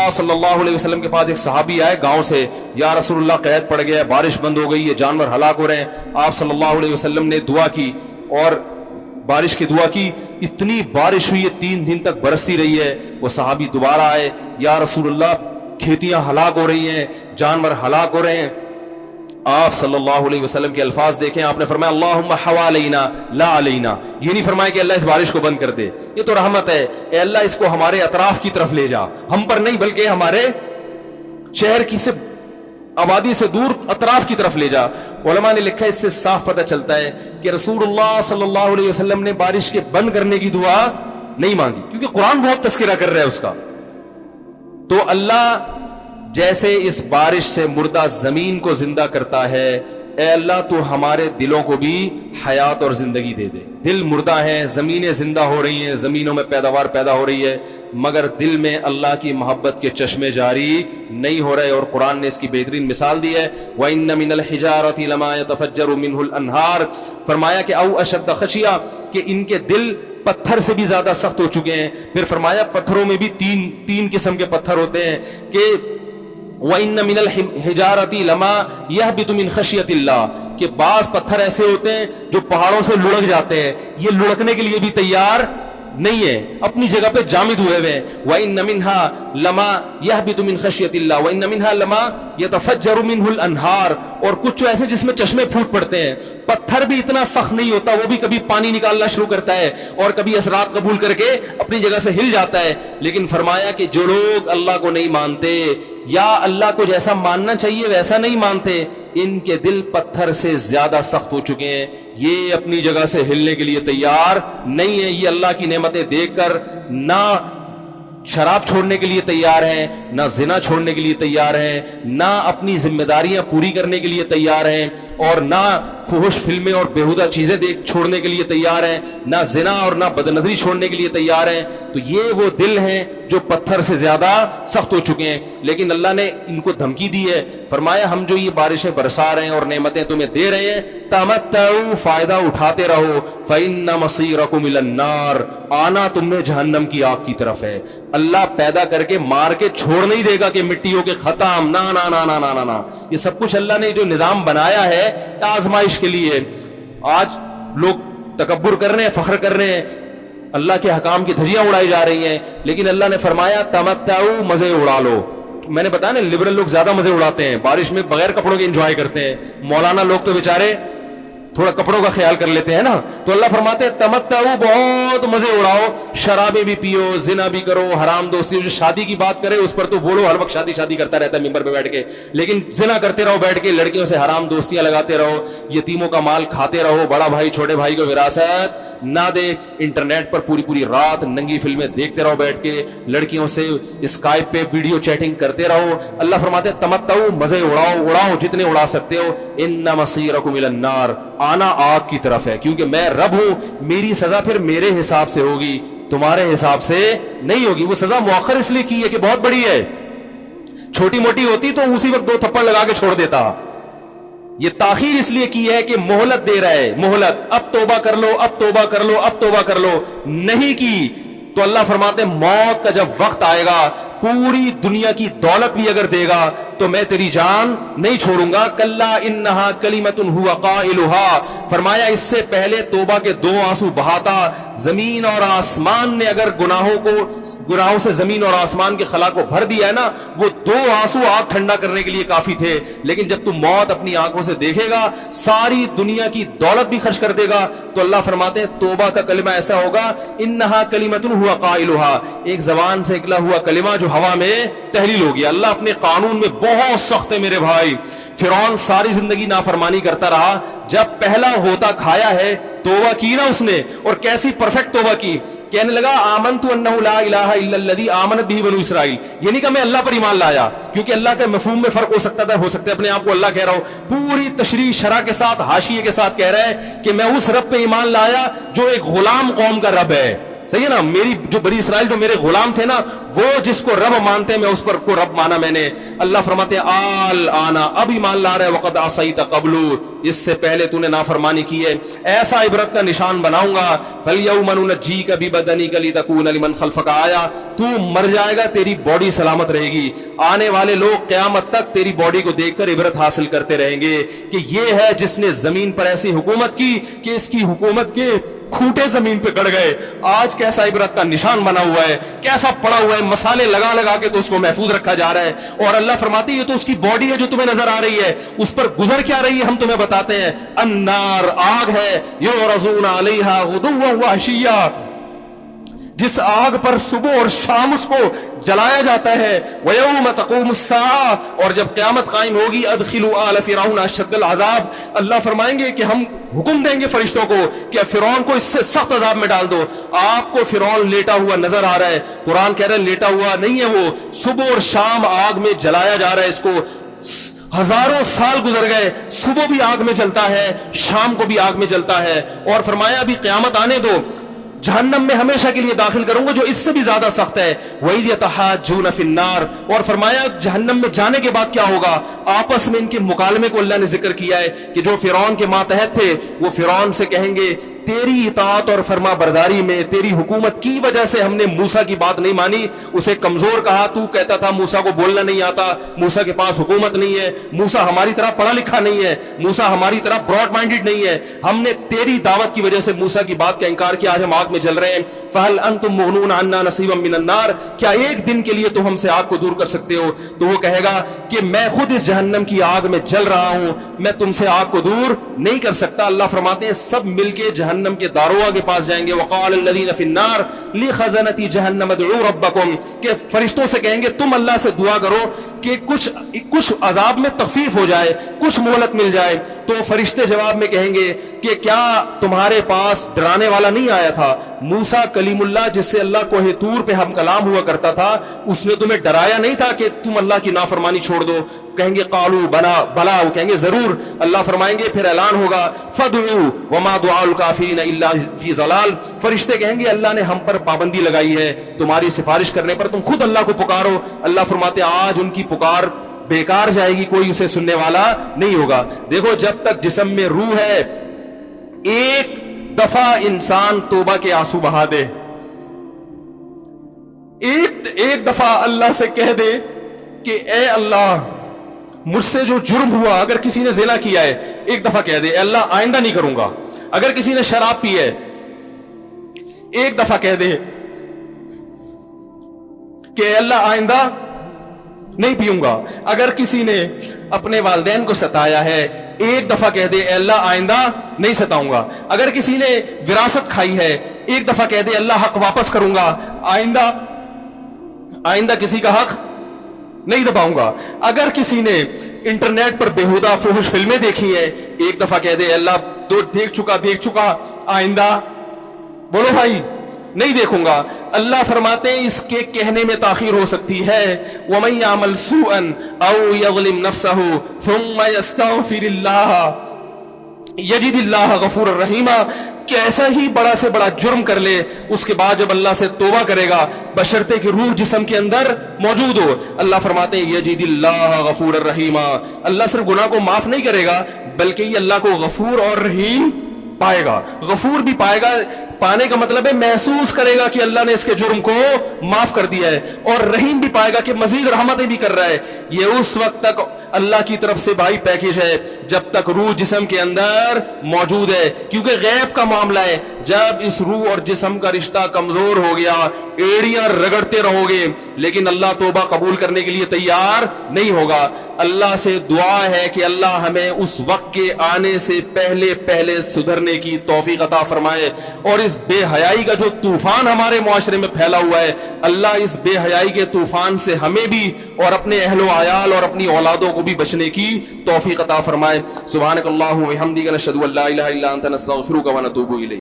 اللہ صلی اللہ علیہ وسلم کے پاس ایک صحابی آئے گاؤں سے, یا رسول اللہ قحط پڑ گیا, بارش بند ہو گئی, یہ جانور ہلاک ہو رہے ہیں. آپ صلی اللہ علیہ وسلم نے دعا کی اور بارش کی دعا کی. اتنی بارش ہوئی ہے 3 دن تک برستی رہی ہے. وہ صحابی دوبارہ آئے, یا رسول اللہ کھیتیاں ہلاک ہو رہی ہیں, جانور ہلاک ہو رہے ہیں. آپ صلی اللہ علیہ وسلم کے الفاظ دیکھیں, آپ نے فرمایا اللہم حوالینا لا علینا. یہ نہیں فرمایا کہ اللہ اس بارش کو بند کر دے, یہ تو رحمت ہے, اے اللہ اس کو ہمارے اطراف کی طرف لے جا, ہم پر نہیں بلکہ ہمارے شہر کی سے آبادی سے دور اطراف کی طرف لے جا. علماء نے لکھا اس سے صاف پتہ چلتا ہے کہ رسول اللہ صلی اللہ علیہ وسلم نے بارش کے بند کرنے کی دعا نہیں مانگی, کیونکہ قرآن بہت تذکرہ کر رہا ہے اس کا. تو اللہ جیسے اس بارش سے مردہ زمین کو زندہ کرتا ہے, اے اللہ تو ہمارے دلوں کو بھی حیات اور زندگی دے دے. دل مردہ ہیں, زمینیں زندہ ہو رہی ہیں, زمینوں میں پیداوار پیدا ہو رہی ہے, مگر دل میں اللہ کی محبت کے چشمے جاری نہیں ہو رہے. اور قرآن نے اس کی بہترین مثال دی ہے, وَإِنَّ مِنَ الْحِجَارَةِ لَمَا يَتَفَجَّرُ مِنْهُ الْأَنْهَارُ. فرمایا کہ او اشد خشیہ, کہ ان کے دل پتھر سے بھی زیادہ سخت ہو چکے ہیں. پھر فرمایا پتھروں میں بھی تین قسم کے پتھر ہوتے ہیں کہ وَإِنَّ مِنَ الْحِجَارَةِ لَمَا يَهْبِطُ مِنْ خَشْيَةِ اللَّهِ, کہ بعض پتھر ایسے ہوتے ہیں جو پہاڑوں سے لڑک جاتے ہیں, یہ لڑکنے کے لیے بھی تیار نہیں ہے, اپنی جگہ پہ جامد ہوئے ہوئے ہیں. وَإِنَّ مِنْهَا لَمَا يَهْبِطُ مِنْ خَشْيَةِ اللَّهِ وَإِنَّ مِنْهَا لَمَا يَتَفَجَّرُ مِنْهُ الْأَنْهَارُ. اور کچھ ایسے جس میں چشمے پھوٹ پڑتے ہیں. پتھر بھی اتنا سخت نہیں ہوتا, وہ بھی کبھی پانی نکالنا شروع کرتا ہے اور کبھی اثرات قبول کر کے اپنی جگہ سے ہل جاتا ہے. لیکن فرمایا کہ جو لوگ اللہ کو نہیں مانتے یا اللہ کو جیسا ماننا چاہیے ویسا نہیں مانتے, ان کے دل پتھر سے زیادہ سخت ہو چکے ہیں, یہ اپنی جگہ سے ہلنے کے لیے تیار نہیں ہے. یہ اللہ کی نعمتیں دیکھ کر نہ شراب چھوڑنے کے لیے تیار ہیں, نہ زنا چھوڑنے کے لیے تیار ہیں, نہ اپنی ذمہ داریاں پوری کرنے کے لیے تیار ہیں, اور نہ فحش فلمیں اور بیہودہ چیزیں چھوڑنے کے لیے تیار ہیں, نہ زنا اور نہ بدنظری چھوڑنے کے لیے تیار ہیں. تو یہ وہ دل ہیں جو پتھر سے زیادہ سخت ہو چکے ہیں. لیکن اللہ نے ان کو دھمکی دی ہے, فرمایا ہم جو یہ بارشیں برسا رہے ہیں اور نعمتیں تمہیں دے رہے ہیں, تمتعوا, فائدہ اٹھاتے رہو, فإن مصيركم إلى النار, آنا تم نے جہنم کی آگ کی طرف ہے. اللہ پیدا کر کے مار کے چھوڑ نہیں دے گا کہ مٹی ہو کے ختم, نا نا نا نا نا نا. یہ سب کچھ اللہ نے جو نظام بنایا ہے آزمائش کے لیے. آج لوگ تکبر کر رہے ہیں, فخر کر رہے ہیں, اللہ کے حکام کی دھجیاں اڑائی جا رہی ہیں, لیکن اللہ نے فرمایا تمتعوا, مزے اڑا لو. میں نے بتایا نا لبرل لوگ زیادہ مزے اڑاتے ہیں, بارش میں بغیر کپڑوں کے انجوائے کرتے ہیں. مولانا لوگ تو بیچارے تھوڑا کپڑوں کا خیال کر لیتے ہیں نا. تو اللہ فرماتے ہیں تمتعوا, بہت مزے اڑاؤ, شرابیں بھی پیو, زنا بھی کرو, حرام دوستی. جو شادی کی بات کرے اس پر تو بولو, ہر وقت شادی شادی کرتا رہتا ہے ممبر پہ بیٹھ کے, لیکن زنا کرتے رہو بیٹھ کے, لڑکیوں سے حرام دوستیاں لگاتے رہو, یتیموں کا مال کھاتے رہو, بڑا بھائی چھوٹے بھائی کو وراثت نہ دے, انٹرنیٹ پر پوری رات ننگی فلمیں دیکھتے رہو بیٹھ کے, لڑکیوں سے اسکائپ پہ ویڈیو چیٹنگ کرتے رہو. اللہ فرماتے ہیں تمتعوا, مزے اڑاؤ جتنے اڑا سکتے ہو. ان مصیرکم الی النار, آنا آگ کی طرف ہے, کیونکہ میں رب ہوں, میری سزا پھر میرے حساب سے ہوگی, تمہارے حساب سے نہیں ہوگی. وہ سزا مؤخر اس لیے کی ہے کہ بہت بڑی ہے, چھوٹی موٹی ہوتی تو اسی وقت 2 تھپڑ لگا کے چھوڑ دیتا. یہ تاخیر اس لیے کی ہے کہ مہلت دے رہا ہے, مہلت, اب توبہ کر لو, اب توبہ کر لو, اب توبہ کر لو. نہیں کی تو اللہ فرماتے ہیں موت کا جب وقت آئے گا, پوری دنیا کی دولت بھی اگر دے گا تو میں تیری جان نہیں چھوڑوں گا. کلا انہا کلمۃ ہوا قائلھا, فرمایا اس سے پہلے توبہ کے 2 آنسو بہاتا. زمین اور آسمان نے اگر گناہوں سے زمین اور آسمان کے خلا کو بھر دیا ہے نا, وہ 2 آنسو آگ ٹھنڈا کرنے کے لیے کافی تھے. لیکن جب تم موت اپنی آنکھوں سے دیکھے گا, ساری دنیا کی دولت بھی خرچ کر دے گا, تو اللہ فرماتے ہیں توبہ کا کلمہ ایسا ہوگا, انہا کلمۃ ہوا قائلھا, ایک زبان سے نکلا ہوا کلمہ جو ہوا میں تحلیل ہو گیا. اللہ اپنے قانون میں بہت سخت ہے میرے بھائی. فرعون ساری زندگی نافرمانی کرتا رہا, جب پہلا ہوتا کھایا ہے توبہ کی نا اس نے, اور کیسی پرفیکٹ توبہ کی. کہنے لگا آمنت انہ لا الہ الا الذی آمنت بہ بنو اسرائیل, یہ نہیں کہ میں اللہ پر ایمان لایا, کیونکہ اللہ کے مفہوم میں فرق ہو سکتا ہے اپنے آپ کو اللہ کہہ رہا ہوں. پوری تشریح شرح کے ساتھ, حاشیے کے ساتھ کہہ رہا ہے کہ میں اس رب پہ ایمان لایا جو ایک غلام قوم کا رب ہے. صحیح ہے نا, میری جو بنی اسرائیل جو میرے غلام تھے نا, وہ جس کو رب مانتے ہیں میں اس پر کو رب مانا میں نے. اللہ فرماتے ہیں آل آنا, اب ایمان لا رہے, وقد عصیت قبل, اس سے پہلے تو نے نافرمانی کی ہے, ایسا عبرت کا نشان بناؤں گا. فالیوم ننجیک ببدنک لتکون لمن خلفک آیا, تو مر جائے گا تیری باڈی سلامت رہے گی, آنے والے لوگ قیامت تک تیری باڈی کو دیکھ کر عبرت حاصل کرتے رہیں گے کہ یہ ہے جس نے زمین پر ایسی حکومت کی کہ اس کی حکومت کے کھوٹے زمین پہ گڑ گئے. آج کیسا عبرت کا نشان بنا ہوا ہے, کیسا پڑا ہوا ہے, مسالے لگا لگا کے تو اس کو محفوظ رکھا جا رہا ہے. اور اللہ فرماتے ہیں یہ تو اس کی باڈی ہے جو تمہیں نظر آ رہی ہے, اس پر گزر کیا رہی ہے ہم تمہیں بتاتے ہیں. النار, آگ ہے, یعرضون علیہا غدوا وعشیا, جس آگ پر صبح اور شام اس کو جلایا جاتا ہے. وَيَوْمَ تَقُومُ السَّاعَةُ, اور جب قیامت قائم ہوگی, أَدْخِلُوا آلَ فِرْعَوْنَ أَشَدَّ الْعَذَابِ, اللہ فرمائیں گے کہ ہم حکم دیں گے فرشتوں کو کہ فرعون کو اس سے سخت عذاب میں ڈال دو. آپ کو فرعون لیٹا ہوا نظر آ رہا ہے, قرآن کہہ رہا ہے لیٹا ہوا نہیں ہے, وہ صبح اور شام آگ میں جلایا جا رہا ہے. اس کو ہزاروں سال گزر گئے, صبح بھی آگ میں جلتا ہے, شام کو بھی آگ میں جلتا ہے. اور فرمایا ابھی قیامت آنے دو, جہنم میں ہمیشہ کے لیے داخل کروں گا جو اس سے بھی زیادہ سخت ہے. وَإِذْ يَتَحَاجُّونَ فِي النَّارِ, اور فرمایا جہنم میں جانے کے بعد کیا ہوگا, آپس میں ان کے مکالمے کو اللہ نے ذکر کیا ہے کہ جو فرعون کے ماتحت تھے وہ فرعون سے کہیں گے تیری اطاعت اور فرما برداری میں, تیری حکومت کی وجہ سے ہم نے موسیٰ کی بات نہیں مانی, اسے کمزور کہا, تو کہتا تھا موسیٰ کو بولنا نہیں آتا, موسیٰ کے پاس حکومت نہیں ہے, موسیٰ ہماری طرح پڑھا لکھا نہیں ہے, موسیٰ ہماری طرح براڈ مائنڈڈ نہیں ہے, ہم نے تیری دعوت کی وجہ سے موسیٰ کی بات کا انکار کیا, آج ہم آگ میں جل رہے ہیں. فَهَلْ أَنْتُمْ مُغْنُونَ عَنَّا نَصِيبًا مِّنَ النَّارِ, کیا ایک دن کے لیے تو ہم سے آگ کو دور کر سکتے ہو. تو وہ کہے گا کہ میں خود اس جہنم کی آگ میں جل رہا ہوں, میں تم سے آگ کو دور نہیں کر سکتا. اللہ فرماتے ہیں سب مل کے جہنم کے داروغ کے پاس جائیں گے. وقال الذین فی النار لخزنۃ جہنم ادعوا ربکم, کہ فرشتوں سے کہیں گے تم اللہ سے دعا کرو کہ کچھ عذاب میں تخفیف ہو جائے, کچھ مہلت مل جائے. تو فرشتے جواب میں کہیں گے کہ کیا تمہارے پاس ڈرانے والا نہیں آیا تھا, موسیٰ کلیم اللہ جس سے اللہ کوہ طور پہ ہم کلام ہوا کرتا تھا, اس نے تمہیں ڈرایا نہیں تھا کہ تم اللہ کی نافرمانی چھوڑ دو. کہیں گے قالوا بلا, وہ کہیں گے ضرور. اللہ فرمائیں گے پھر اعلان ہوگا فادعوا وما دعاء الکافرین الا فی ضلال, فرشتے کہیں گے اللہ نے ہم پر پابندی لگائی ہے تمہاری سفارش کرنے پر, تم خود اللہ کو پکارو. اللہ فرماتے آج ان کی پکار بیکار جائے گی, کوئی اسے سننے والا نہیں ہوگا. دیکھو جب تک جسم میں روح ہے, ایک دفعہ انسان توبہ کے آنسو بہا دے, ایک دفعہ اللہ سے کہہ دے کہ اے اللہ مجھ سے جو جرم ہوا, اگر کسی نے زنا کیا ہے ایک دفعہ کہہ دے اے اللہ آئندہ نہیں کروں گا. اگر کسی نے شراب پی ہے ایک دفعہ کہہ دے کہ اے اللہ آئندہ نہیں پیوں گا. اگر کسی نے اپنے والدین کو ستایا ہے ایک دفعہ کہہ دے اے اللہ آئندہ نہیں ستاؤں گا. اگر کسی نے وراثت کھائی ہے ایک دفعہ کہہ دے اللہ حق واپس کروں گا, آئندہ کسی کا حق نہیں دباؤں گا. اگر کسی نے انٹرنیٹ پر بیہودہ فحش فلمیں دیکھی ہیں ایک دفعہ کہہ دے اللہ دیکھ چکا آئندہ بولو بھائی نہیں دیکھوں گا. اللہ فرماتے ہیں اس کے کہنے میں تاخیر ہو سکتی ہے. وَمَن يَعْمَلْ سُوءًا أَوْ يَظْلِمْ نَفْسَهُ ثُمَّ يَسْتَغْفِرِ اللَّهَ يَجِدِ اللَّهَ غَفُورًا رَحِيمًا, کیسا ہی بڑا سے بڑا جرم کر لے, اس کے بعد جب اللہ سے توبہ کرے گا بشرطے کہ روح جسم کے اندر موجود ہو, اللہ فرماتے ہیں یجد اللہ غفور الرحیم, اللہ صرف گناہ کو معاف نہیں کرے گا بلکہ یہ اللہ کو غفور اور رحیم پائے گا. غفور بھی پائے گا, پانے کا مطلب ہے محسوس کرے گا کہ اللہ نے اس کے جرم کو معاف کر دیا ہے, اور رحیم بھی پائے گا کہ مزید رحمتیں بھی کر رہا ہے. یہ اس وقت تک اللہ کی طرف سے بھائی پیکیج ہے جب تک روح جسم کے اندر موجود ہے, کیونکہ غیب کا معاملہ ہے. جب اس روح اور جسم کا رشتہ کمزور ہو گیا ایڑیاں رگڑتے رہو گے لیکن اللہ توبہ قبول کرنے کے لیے تیار نہیں ہوگا. اللہ سے دعا ہے کہ اللہ ہمیں اس وقت کے آنے سے پہلے سدھرنے کی توفیق عطا فرمائے, اور اس بے حیائی کا جو طوفان ہمارے معاشرے میں پھیلا ہوا ہے اللہ اس بے حیائی کے طوفان سے ہمیں بھی اور اپنے اہل و عیال اور اپنی اولادوں کو بھی بچنے کی توفیق عطا فرمائے. سبحانک اللہم و بحمدک نشہد ان لا الہ الا انت نستغفرک و نتوب الیک.